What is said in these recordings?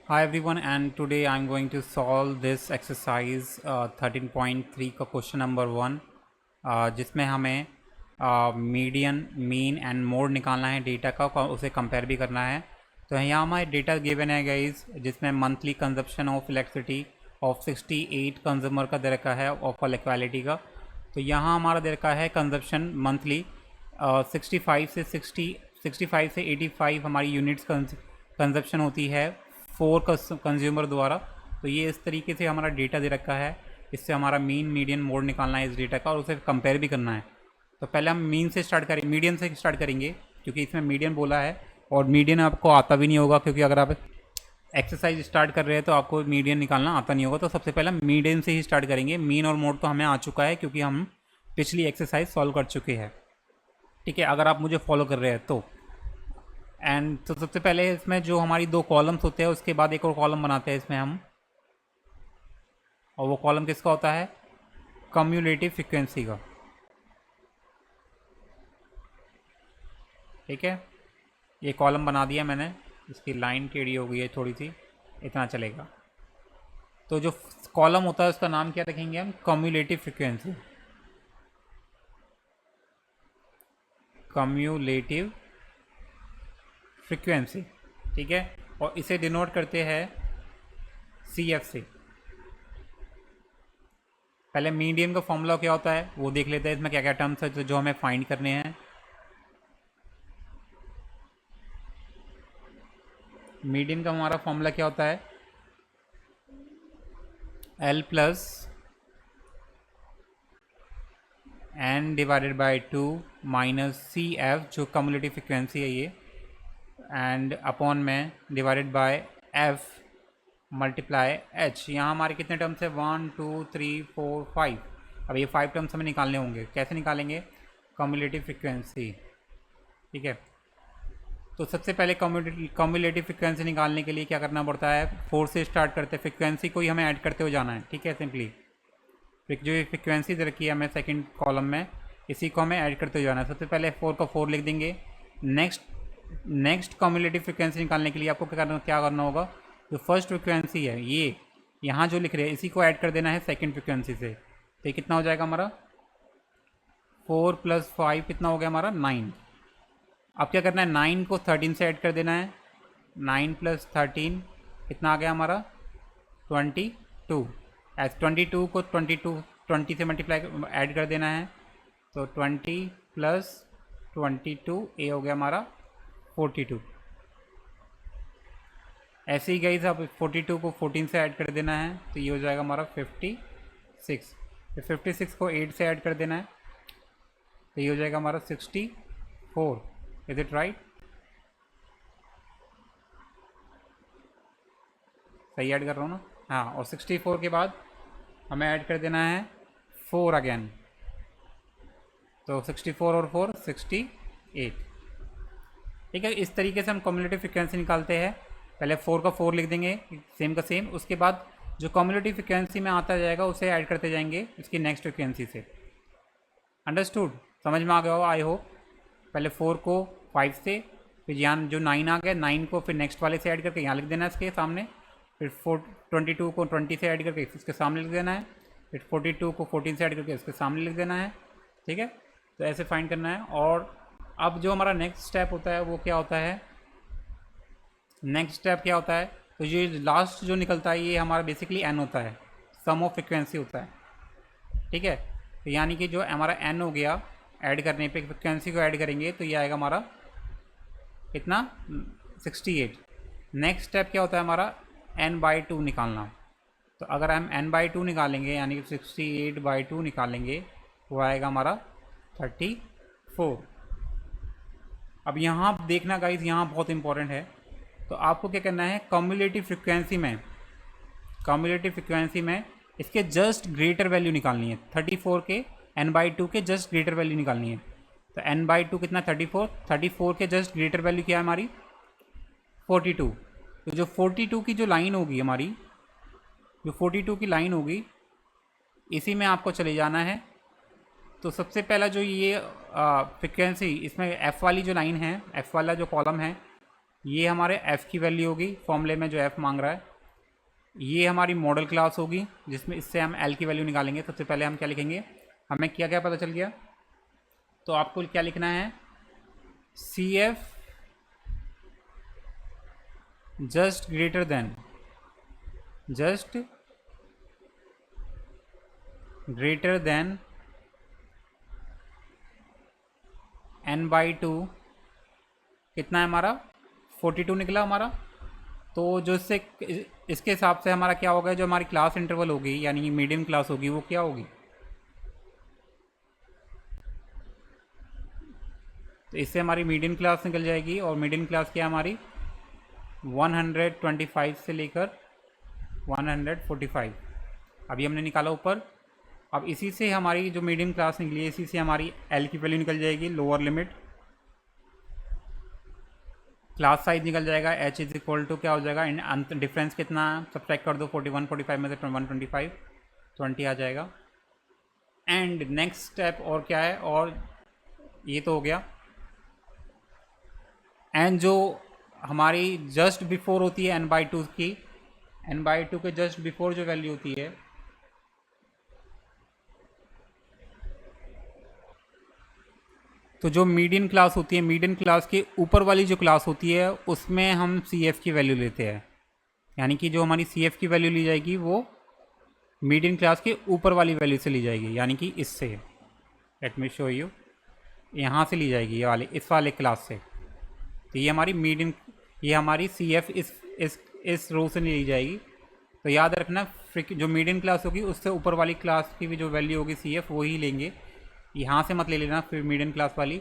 Hi everyone, and today I'm going to solve this exercise 13.3 का question number 1, जिसमें हमें median, mean and mode निकालना है data का, उसे कंपेयर भी करना है। तो यहाँ हमारे डेटा गिवन है गाइस, जिसमें monthly consumption of elasticity of 68 consumer का दे रखा है ऑफ इक्वालिटी का। तो यहाँ हमारा दे रखा है कंजप्शन मंथली 65 से 85 हमारी यूनिट्स कंजप्शन होती है 4 कंज्यूमर द्वारा। तो ये इस तरीके से हमारा डेटा दे रखा है। इससे हमारा मीन, मीडियन, मोड निकालना है इस डेटा का और उसे कंपेयर भी करना है। तो पहले हम मीन से स्टार्ट करें, मीडियन से स्टार्ट करेंगे, क्योंकि इसमें मीडियन बोला है और मीडियन आपको आता भी नहीं होगा, क्योंकि अगर आप एक्सरसाइज स्टार्ट कर रहे हैं तो आपको मीडियन निकालना आता नहीं होगा। तो सबसे पहले मीडियन से ही स्टार्ट करेंगे। मीन और मोड तो हमें आ चुका है, क्योंकि हम पिछली एक्सरसाइज सॉल्व कर चुके हैं। ठीक है, अगर आप मुझे फॉलो कर रहे हैं तो। एंड तो सबसे पहले इसमें जो हमारी 2 कॉलम्स होते हैं, उसके बाद एक और कॉलम बनाते हैं इसमें हम, और वो कॉलम किसका होता है? कम्युलेटिव फ्रीक्वेंसी का। ठीक है, ये कॉलम बना दिया मैंने, इसकी लाइन टेढ़ी हो गई है थोड़ी सी, इतना चलेगा। तो जो कॉलम होता है उसका नाम क्या रखेंगे हम? Cumulative frequency. कम्युलेटिव फ्रीक्वेंसी, ठीक है। और इसे डिनोट करते हैं CF से। पहले मीडियन का फॉर्मूला क्या होता है वो देख लेते हैं। इसमें क्या क्या टर्म्स है जो हमें फाइंड करने हैं। मीडियन का हमारा फॉर्मूला क्या होता है? L plus N divided by 2 minus CF, जो कम्युलेटिव फ्रिक्वेंसी है ये, एंड अपॉन में divided by F multiply H। यहाँ हमारे कितने टर्म्स है? 1 2 3 4 5। अब ये 5 टर्म्स हमें निकालने होंगे। कैसे निकालेंगे? Cumulative frequency. ठीक है, तो सबसे पहले कम्युलेटिव फ्रिक्वेंसी निकालने के लिए क्या करना पड़ता है? 4 से स्टार्ट करते हैं, फ्रिक्वेंसी को ही हमें ऐड करते हुए जाना है। ठीक है, सिंपली जो फ्रिक्वेंसी दे रखी है हमें सेकंड कॉलम में, इसी को हमें ऐड करते हुए जाना है। सबसे पहले 4 का 4 लिख देंगे। नेक्स्ट कम्युलेटिव फ्रिक्वेंसी निकालने के लिए आपको क्या करना होगा? जो फर्स्ट फ्रिक्वेंसी है, ये यहाँ जो लिख रहे हैं, इसी को ऐड कर देना है सेकंड फ्रिक्वेंसी से। तो ये कितना हो जाएगा हमारा? 4 + 5 कितना हो गया हमारा? 9। अब क्या करना है? 9 को 13 से ऐड कर देना है। 9 + 13 कितना आ गया हमारा? 22। एज 22 को 20 से मल्टीप्लाई ऐड कर देना है। तो 20 + 22 ये हो गया हमारा 42। ऐसे ही गई अब 42 को 14 से ऐड कर देना है, तो ये हो जाएगा हमारा 56। फिर 56 को 8 से ऐड कर देना है, तो ये हो जाएगा हमारा 64। Is it right? सही ऐड कर रहा हूँ ना? हाँ, और 64 के बाद हमें ऐड कर देना है 4 अगेन। तो 64 और 4 68। ठीक है, इस तरीके से हम कम्युलेटिव फ्रिक्वेंसी निकालते हैं। पहले 4 का 4 लिख देंगे, सेम का सेम। उसके बाद जो कम्युलेटिव फ्रिक्वेंसी में आता जाएगा उसे ऐड करते जाएंगे उसकी नेक्स्ट फ्रिक्वेंसी से। अंडरस्टूड? समझ में आ गया होगा आई होप। पहले 4 को 5 से, फिर यहाँ जो 9 आ गया, 9 को फिर नेक्स्ट वाले से ऐड करके यहाँ लिख देना है इसके सामने। फिर 22 को 20 से ऐड करके इसके सामने लिख देना है। फिर 42 को 14 से ऐड करके इसके सामने लिख देना है। ठीक है, तो ऐसे फाइंड करना है। और अब जो हमारा नेक्स्ट स्टेप होता है वो क्या होता है? नेक्स्ट स्टेप क्या होता है? तो ये लास्ट जो निकलता है ये हमारा बेसिकली n होता है, सम ऑफ फ्रिक्वेंसी होता है। ठीक है, तो यानी कि जो हमारा n हो गया, ऐड करने पे फ्रिक्वेंसी को ऐड करेंगे तो ये आएगा हमारा कितना? 68। नेक्स्ट स्टेप क्या होता है हमारा? n/2 निकालना। तो अगर हम n/2 निकालेंगे, यानी कि 68/2 निकालेंगे, वो आएगा हमारा 34। अब यहाँ देखना गाइज, यहाँ बहुत इंपॉर्टेंट है। तो आपको क्या करना है? कम्युलेटिव फ्रिक्वेंसी में इसके जस्ट ग्रेटर वैल्यू निकालनी है। 34 के n/2 के जस्ट ग्रेटर वैल्यू निकालनी है। तो n/2 कितना? 34 के जस्ट ग्रेटर वैल्यू क्या है हमारी? 42। तो जो 42 की जो लाइन होगी हमारी, जो 42 की लाइन होगी, इसी में आपको चले जाना है। तो सबसे पहला जो ये फ्रिक्वेंसी, इसमें F वाली जो लाइन है, F वाला जो कॉलम है, ये हमारे f की वैल्यू होगी फॉर्मूले में जो f मांग रहा है। ये हमारी मॉडल क्लास होगी जिसमें इससे हम l की वैल्यू निकालेंगे। सबसे पहले हम क्या लिखेंगे, हमें क्या क्या पता चल गया, तो आपको क्या लिखना है, CF just greater than n/2 कितना है हमारा 42 निकला हमारा। तो जो इससे इसके हिसाब से हमारा क्या होगा, जो हमारी क्लास इंटरवल होगी यानी कि मीडियम क्लास होगी वो क्या होगी, तो इससे हमारी मीडियम क्लास निकल जाएगी। और मीडियम क्लास क्या हमारी 125 से लेकर 145 अभी हमने निकाला ऊपर। अब इसी से हमारी जो मीडियम क्लास निकली है इसी से हमारी एल की वैल्यू निकल जाएगी, लोअर लिमिट क्लास साइज निकल जाएगा, एच इज इक्वल टू क्या हो जाएगा, डिफरेंस कितना सब्ट्रैक्ट कर दो 41 45 में से 125 20 आ जाएगा। एंड नेक्स्ट स्टेप और क्या है, और ये तो हो गया। एंड जो हमारी जस्ट बिफोर होती है n/2 की, n/2 के जस्ट बिफोर जो वैल्यू होती है तो जो मीडियन क्लास होती है, मीडियन क्लास के ऊपर वाली जो क्लास होती है उसमें हम CF की वैल्यू लेते हैं। यानी कि जो हमारी CF की वैल्यू ली जाएगी वो मीडियन क्लास के ऊपर वाली वैल्यू से ली जाएगी, यानी कि इससे, लेट मी शो यू, यहाँ से ली जाएगी ये वाली, इस वाले क्लास से। तो ये हमारी मीडियन, ये हमारी CF इस रो से ली जाएगी। तो याद रखना जो मीडियन क्लास होगी उससे ऊपर वाली क्लास की भी जो वैल्यू होगी CF वो ही लेंगे, यहाँ से मत ले लेना फिर मीडियन क्लास वाली।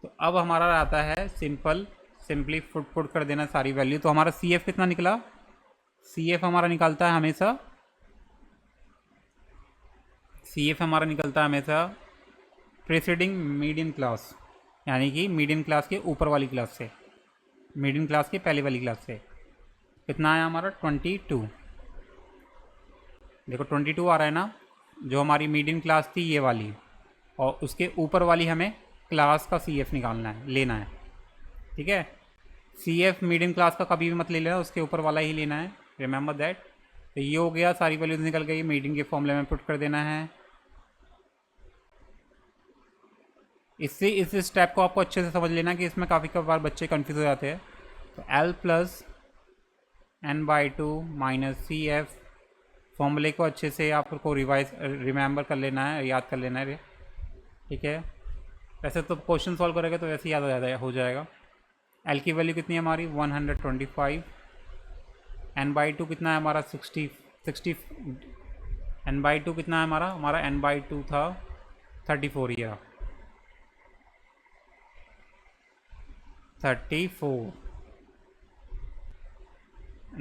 तो अब हमारा आता है सिंपली पुट कर देना सारी वैल्यू। तो हमारा CF कितना निकला, CF हमारा निकलता है हमेशा प्रीसीडिंग मीडियन क्लास, यानी कि मीडियन क्लास के ऊपर वाली क्लास से, मीडियन क्लास के पहले वाली क्लास से। कितना आया हमारा 22, देखो 22 आ रहा है ना। जो हमारी मीडियन क्लास थी ये वाली, और उसके ऊपर वाली हमें क्लास का CF निकालना है, लेना है, ठीक है। CF मीडियम क्लास का कभी भी मत ले लेना, उसके ऊपर वाला ही लेना है, रिमेंबर दैट। तो ये हो गया, सारी वैल्यूज निकल गई, मीडियम के फॉर्मूले में पुट कर देना है। इससे इस स्टेप को आपको अच्छे से समझ लेना कि इसमें काफ़ी बार बच्चे कंफ्यूज हो जाते हैं। तो L + n/2 - CF फॉर्मूले को अच्छे से आपको रिमेंबर कर लेना है, याद कर लेना है, ठीक है। वैसे तो क्वेश्चन सॉल्व करेंगे तो वैसे याद हो जाएगा। L की वैल्यू कितनी है हमारी 125, n/2 कितना है हमारा 60, n/2 कितना है हमारा n/2 था 34 ईयर 34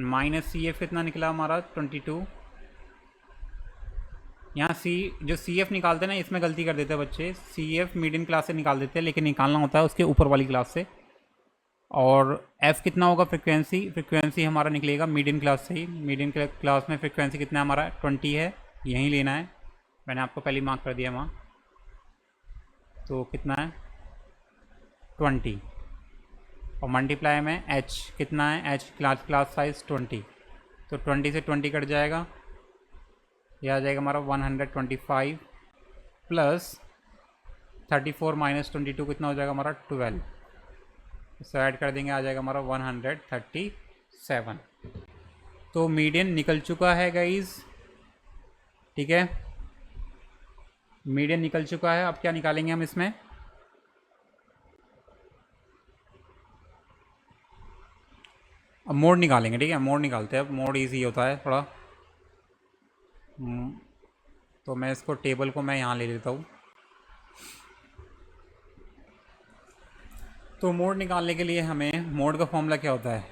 माइनस CF कितना निकला हमारा 22। यहाँ जो CF निकालते हैं ना, इसमें गलती कर देते हैं बच्चे, CF मीडियम क्लास से निकाल देते हैं, लेकिन निकालना होता है उसके ऊपर वाली क्लास से। और F कितना होगा, फ्रिक्वेंसी हमारा निकलेगा मीडियम क्लास से ही। मीडियम क्लास में फ्रिक्वेंसी कितना है हमारा 20 है, यहीं लेना है, मैंने आपको पहले मार्क कर दिया वहाँ। तो कितना है 20, और मल्टीप्लाई में H कितना है, H क्लास साइज 20, तो 20 से 20 कट जाएगा, यह आ जाएगा हमारा 125 + 34 - 22 कितना हो जाएगा हमारा 12, इससे ऐड कर देंगे, आ जाएगा हमारा 137। तो मीडियन निकल चुका है गाइस, ठीक है, मीडियन निकल चुका है। अब क्या निकालेंगे हम इसमें, अब मोड निकालेंगे, ठीक है, मोड निकालते हैं। अब मोड इजी होता है थोड़ा, तो मैं इसको टेबल को मैं यहाँ ले लेता हूँ। तो मोड निकालने के लिए हमें मोड का फॉर्मूला क्या होता है,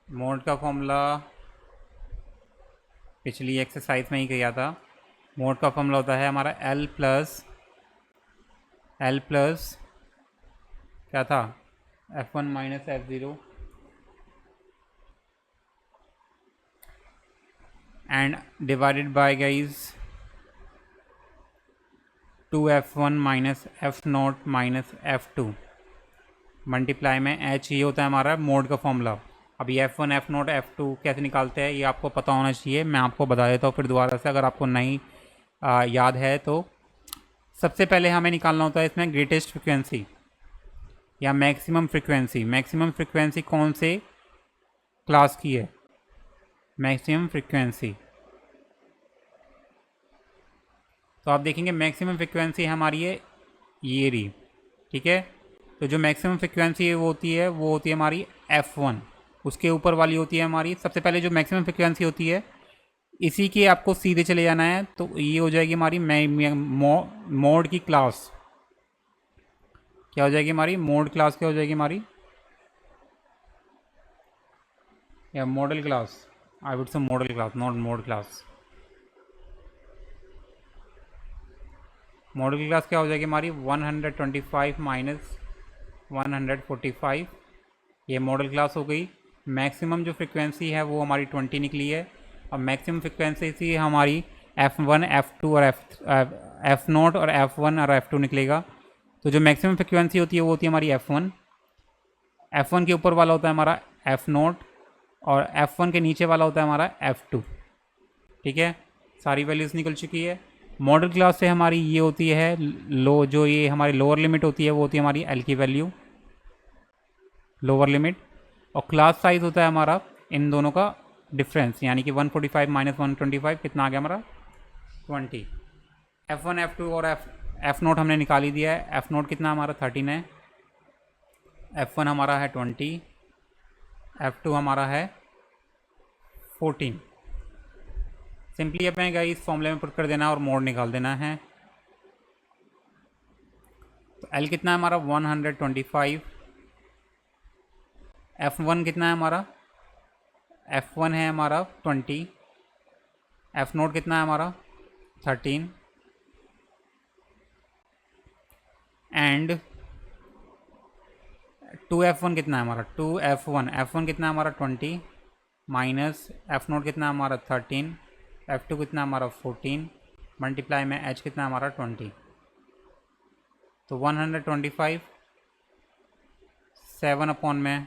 मोड का फॉर्मूला पिछली एक्सरसाइज में ही किया था। मोड का फॉर्मूला होता है हमारा L प्लस क्या था F1 - F0 and divided by guys 2F1 - F0 - F2 multiply में एच, ये होता है हमारा मोड का फॉर्मूला। अब ये F1 F0 F2 कैसे निकालते हैं ये आपको पता होना चाहिए, मैं आपको बता देता हूँ फिर दोबारा से अगर आपको नहीं याद है तो। सबसे पहले हमें निकालना होता है इसमें ग्रेटेस्ट फ्रिक्वेंसी या मैक्सिमम फ्रिक्वेंसी। मैक्सिमम फ्रिक्वेंसी कौन से क्लास की है? मैक्सिमम फ्रिक्वेंसी, तो आप देखेंगे मैक्सिमम फ्रिक्वेंसी हमारी है ये रही, ठीक है। तो जो मैक्सिमम फ्रिक्वेंसी वो होती है हमारी F1, उसके ऊपर वाली होती है हमारी। सबसे पहले जो मैक्सिमम फ्रिक्वेंसी होती है इसी के आपको सीधे चले जाना है, तो ये हो जाएगी हमारी मोड की क्लास। क्या हो जाएगी हमारी मोड क्लास? क्या हो जाएगी हमारी? या model class, I would say model class, not mode class. Model class क्या हो जाएगी हमारी? 125 माइनस 145, ये मॉडल क्लास हो गई। मैक्सिमम जो फ्रिक्वेंसी है वो हमारी 20 निकली है। अब मैक्सिमम फ्रिक्वेंसी सी हमारी F1 F2 और F0 और F1 और F2 निकलेगा। तो जो मैक्सिमम फ्रिक्वेंसी होती है वो होती है हमारी F1। F1 के ऊपर वाला होता है हमारा F0 और F1 के नीचे वाला होता है हमारा F2, ठीक है। सारी वैल्यूज़ निकल चुकी है। मॉडल क्लास से हमारी ये होती है लो, जो ये हमारी लोअर लिमिट होती है वो होती है हमारी L की वैल्यू, लोअर लिमिट। और क्लास साइज होता है हमारा इन दोनों का डिफरेंस, यानी कि 145 माइनस 125 कितना आ गया हमारा? 20। F1 F2 और F0 हमने निकाल ही दिया है। F0 कितना हमारा 13 है, F1 हमारा है 20, F2 हमारा है 14। सिंपली अपने इस फॉर्मूले में पुट कर देना और मोड निकाल देना है। तो L कितना है हमारा? 125। F1 कितना है हमारा? F1 है हमारा 20। F0 कितना है हमारा? 13। एंड 2F1 कितना है हमारा? 2F1, F1 कितना है हमारा? 20 माइनस F0 कितना है हमारा? 13, F2 कितना है हमारा? 14, मल्टीप्लाई में H कितना है हमारा? 20। तो 125 7 अपॉन में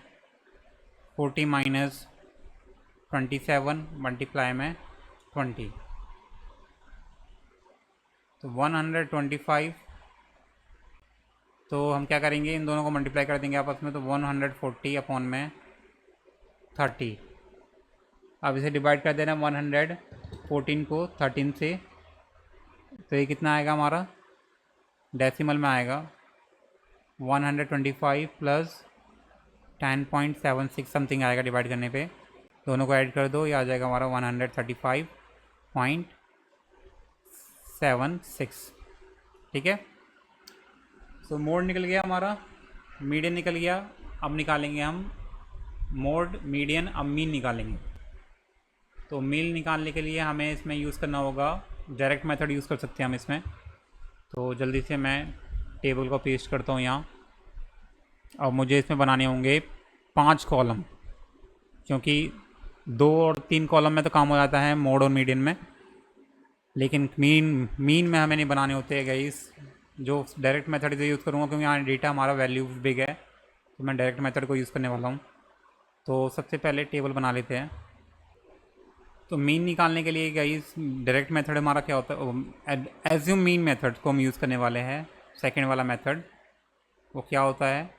40 माइनस 27 मल्टीप्लाई में 20। तो 125, तो हम क्या करेंगे, इन दोनों को मल्टीप्लाई कर देंगे आपस में, तो 140 अपॉन में 30। अब इसे डिवाइड कर देना 114 को 13 से, तो ये कितना आएगा हमारा? डेसिमल में आएगा 125 प्लस 10.76 समथिंग आएगा डिवाइड करने पे। दोनों को ऐड कर दो, ये आ जाएगा हमारा 135.76, ठीक है। तो मोड निकल गया हमारा, मीडियन निकल गया। अब निकालेंगे हम मोड, मीडियन, अब मीन निकालेंगे। तो मीन निकालने के लिए हमें इसमें यूज़ करना होगा डायरेक्ट मेथड, यूज़ कर सकते हैं हम इसमें। तो जल्दी से मैं टेबल को पेस्ट करता हूँ यहाँ। अब मुझे इसमें बनाने होंगे 5 कॉलम, क्योंकि 2 और 3 कॉलम में तो काम हो जाता है मोड और मीडियन में, लेकिन मीन में हमें नहीं बनाने होते हैं गाइस। जो डायरेक्ट मेथड से यूज़ करूँगा, क्योंकि यहाँ डेटा हमारा वैल्यू बिग है, तो मैं डायरेक्ट मेथड को यूज़ करने वाला हूँ। तो सबसे पहले टेबल बना लेते हैं। तो मीन निकालने के लिए गाइस डायरेक्ट मेथड हमारा क्या होता है? एज्यूम मीन मेथड को हम यूज़ करने वाले हैं। सेकेंड वाला मेथड वो क्या होता है?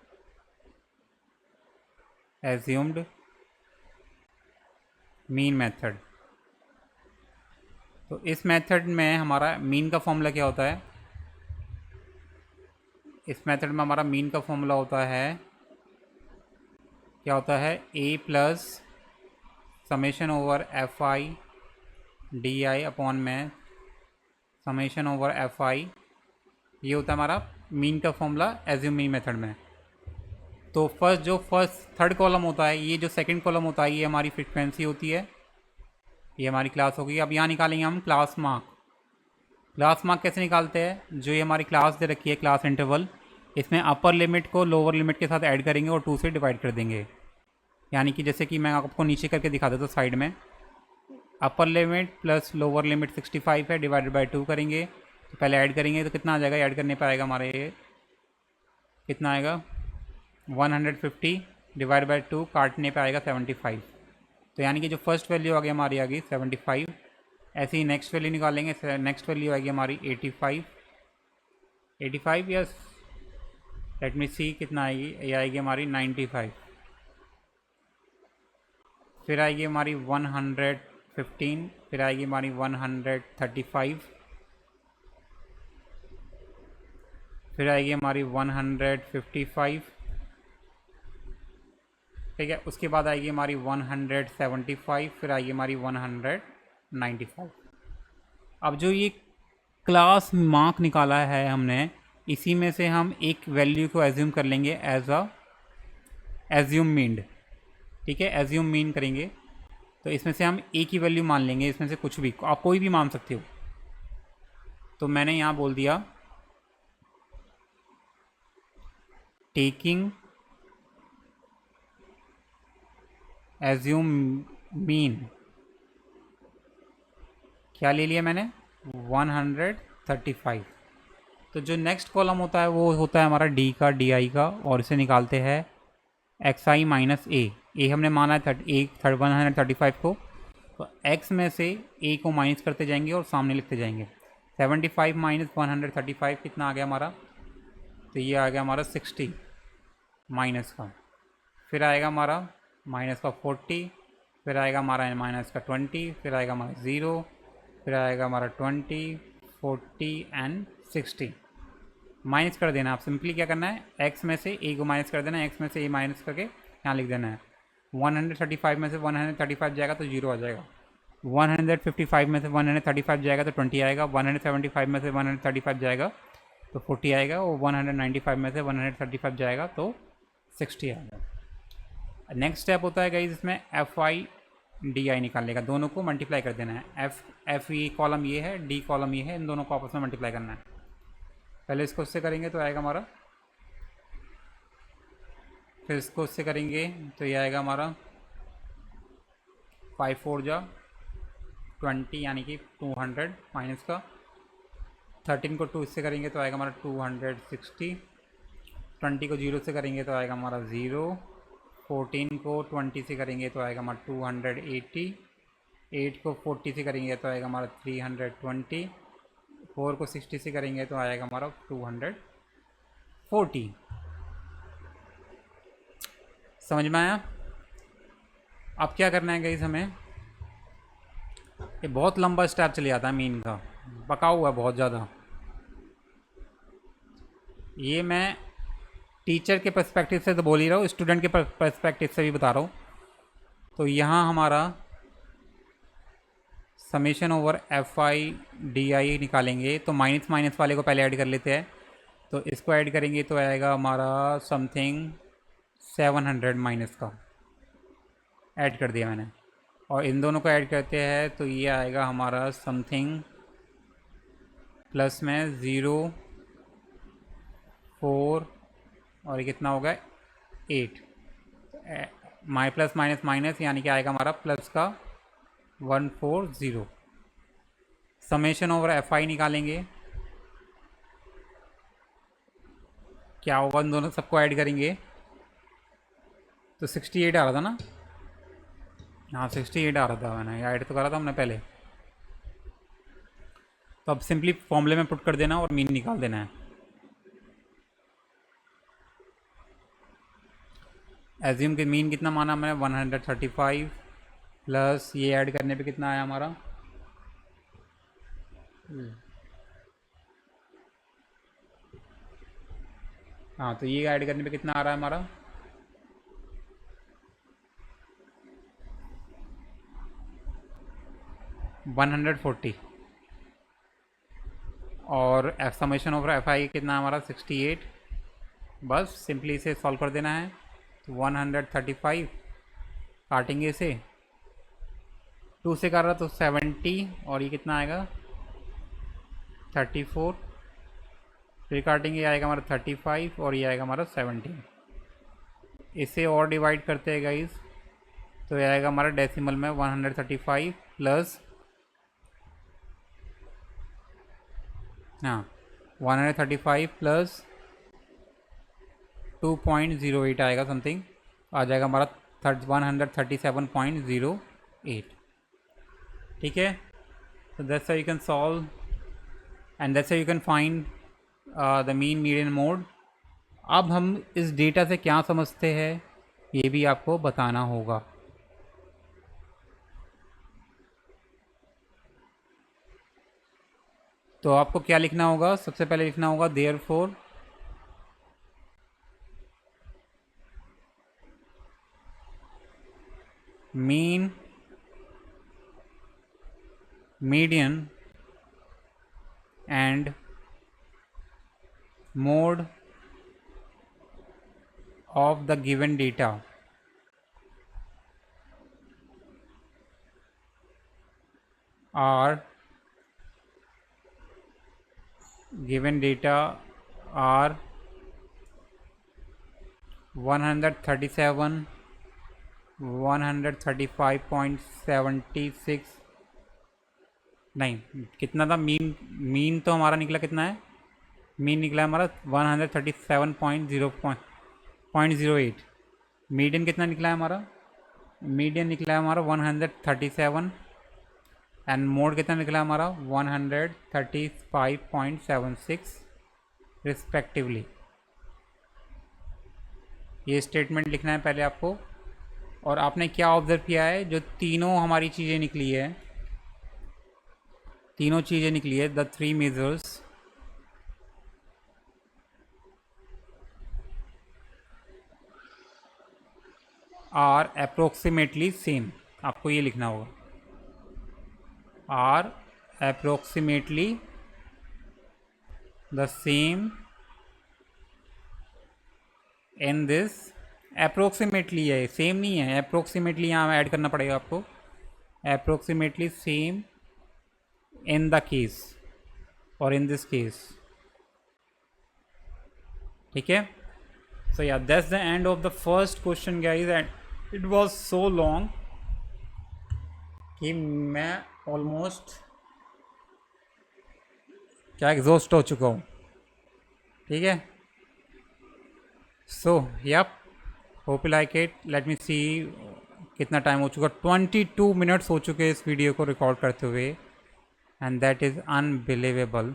Assumed mean method. तो इस मेथड में हमारा मीन का फॉर्मूला क्या होता है? इस मेथड में हमारा मीन का फॉर्मूला होता है, क्या होता है? A plus summation over f i d i upon में समेशन ओवर एफ आई, ये होता है हमारा मीन का फॉर्मूला एज्यूम मीन मेथड में। तो थर्ड कॉलम होता है, ये जो सेकंड कॉलम होता है ये हमारी फ्रीक्वेंसी होती है, ये हमारी क्लास होगी। अब यहाँ निकालेंगे हम क्लास मार्क। क्लास मार्क कैसे निकालते हैं? जो ये हमारी क्लास दे रखी है, क्लास इंटरवल, इसमें अपर लिमिट को लोअर लिमिट के साथ ऐड करेंगे और 2 से डिवाइड कर देंगे। यानी कि जैसे कि मैं आपको नीचे करके दिखा देता हूँ साइड में, upper limit plus lower limit 65 है, डिवाइडेड बाई 2 करेंगे। तो पहले ऐड करेंगे तो कितना आ जाएगा? ऐड करने पर आएगा हमारे ये कितना आएगा? 150 डिवाइड बाई 2 काटने पे आएगा 75। तो यानी कि जो फर्स्ट वैल्यू आगे हमारी आ गई 75। ऐसे ही नेक्स्ट वैल्यू निकालेंगे, नेक्स्ट वैल्यू आएगी हमारी 85। 85 यस, लेट मी सी कितना आएगी, ये आएगी हमारी 95। फिर आएगी हमारी 115, फिर आएगी हमारी 135, फिर आएगी हमारी 155, ठीक है। उसके बाद आएगी हमारी 175, फिर आएगी हमारी 195। अब जो ये क्लास मार्क निकाला है हमने, इसी में से हम एक वैल्यू को एज्यूम कर लेंगे एज अ एज्यूम मीन्ड, ठीक है। एज्यूम मीन करेंगे तो इसमें से हम एक ही वैल्यू मान लेंगे, इसमें से कुछ भी, आप कोई भी मान सकते हो। तो मैंने यहाँ बोल दिया टेकिंग एज्यूम मीन, क्या ले लिया मैंने, 135। तो जो नेक्स्ट कॉलम होता है वो होता है हमारा डी का, डी आई का, और इसे निकालते हैं एक्स आई माइनस ए हमने माना है 135 को, तो एक्स में से ए को माइनस करते जाएंगे और सामने लिखते जाएंगे। 75 माइनस 135 कितना आ गया हमारा, तो ये आ गया हमारा 60 माइनस का, फिर आएगा हमारा माइनस का 40, फिर आएगा हमारा माइनस का 20, फिर आएगा हमारा 0, फिर आएगा हमारा 20, 40 एंड 60। माइनस कर देना, आप सिंपली क्या करना है, एक्स में से ए को माइनस कर देना है, एक्स में से ए माइनस करके यहाँ लिख देना है। 135 में से 135 जाएगा तो 0 आ जाएगा, 155 में से 135 जाएगा तो 20 आएगा, 175 में से 135 जाएगा तो 40 आएगा, और 195 में से 135 जाएगा तो 60 आएगा। नेक्स्ट स्टेप होता है गाइस इसमें एफ आई डी आई निकालने का, दोनों को मल्टीप्लाई कर देना है। एफ ये कॉलम ये है, डी कॉलम ये है, इन दोनों को आपस में मल्टीप्लाई करना है। पहले इसको उससे करेंगे तो आएगा हमारा, फिर इसको उससे करेंगे तो ये आएगा हमारा 5 4 जा 20 यानी कि 200 माइनस का, 13 को 2 इससे करेंगे तो आएगा हमारा 260, 20 को 0 से करेंगे तो आएगा हमारा 0, 14 को 20 से करेंगे तो आएगा हमारा 280, 8 को 40 से करेंगे तो आएगा हमारा 320, 4 को 60 से करेंगे तो आएगा हमारा 240। समझ में आया? अब क्या करना है गाइस हमें, ये बहुत लंबा स्टेप चले जाता है मीन का, पका हुआ है बहुत ज़्यादा। ये मैं टीचर के पर्सपेक्टिव से तो बोल ही रहा हूँ, स्टूडेंट के पर्सपेक्टिव से भी बता रहा हूँ। तो यहाँ हमारा summation over f i d आई निकालेंगे, तो माइनस माइनस वाले को पहले ऐड कर लेते हैं। तो इसको ऐड करेंगे तो आएगा हमारा समथिंग 700 माइनस का, ऐड कर दिया मैंने। और इन दोनों को ऐड करते हैं तो ये आएगा हमारा समथिंग प्लस में 0 4 और ये कितना होगा 8, माई प्लस माइनस माइनस यानी कि आएगा हमारा प्लस का 140। समेशन ओवर एफ आई निकालेंगे, क्या होगा, इन दोनों सबको ऐड करेंगे तो 68 आ रहा था ना, हाँ 68 आ रहा था, मैंने ऐड तो करा था हमने पहले। तो अब सिंपली फॉर्मूले में पुट कर देना और मीन निकाल देना है। एज्यूम के मीन कितना माना मैंने 135, प्लस ये ऐड करने पे कितना आया हमारा, हाँ तो ये ऐड करने पे कितना आ रहा है हमारा 140, और समेशन ओवर एफ आई कितना हमारा 68। बस सिंपली इसे सॉल्व कर देना है। तो 135 काटेंगे इसे, 2 से कर रहा तो 70, और ये कितना आएगा 34, फिर काटेंगे आएगा हमारा 35 और ये आएगा हमारा 17। इसे और डिवाइड करते हैं गाइस तो ये आएगा हमारा डेसिमल में 135 प्लस, हाँ 135 प्लस 2.08 आएगा समथिंग, आ जाएगा हमारा 137.08। ठीक है, so that's how you can solve and that's how you can find the mean, median, mode। अब हम इस डेटा से क्या समझते हैं ये भी आपको बताना होगा। तो आपको क्या लिखना होगा, सबसे पहले लिखना होगा therefore mean, median and mode of the given data are 137, 135.76, नहीं कितना था मीन तो हमारा निकला, कितना है मीन निकला हमारा 137.08। मीडियन कितना निकला है हमारा, मीडियन निकला है हमारा 137 एंड मोड कितना निकला है हमारा 135.76 रिस्पेक्टिवली। ये स्टेटमेंट लिखना है पहले आपको। और आपने क्या ऑब्जर्व किया है, जो तीनों हमारी चीज़ें निकली है, तीनों चीज़ें निकली है, the three measures are approximately same. आपको ये लिखना होगा, are approximately the same in this. Approximately है, सेम नहीं है, अप्रोक्सीमेटली यहाँ ऐड करना पड़ेगा आपको, approximately same in the case और इन दिस केस। ठीक है, so yeah, that's the end of the first question guys, and it was so long कि मैं ऑलमोस्ट क्या एग्जॉस्ट हो चुका हूँ। ठीक है, so yup, hope you like it. Let me see कितना टाइम हो चुका, 22 मिनट्स हो चुके इस वीडियो को रिकॉर्ड करते हुए, and that is unbelievable.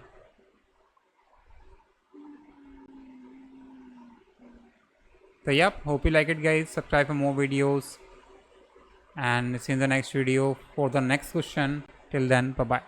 So yep, hope you like it guys, subscribe for more videos and see you in the next video for the next question. Till then, bye bye.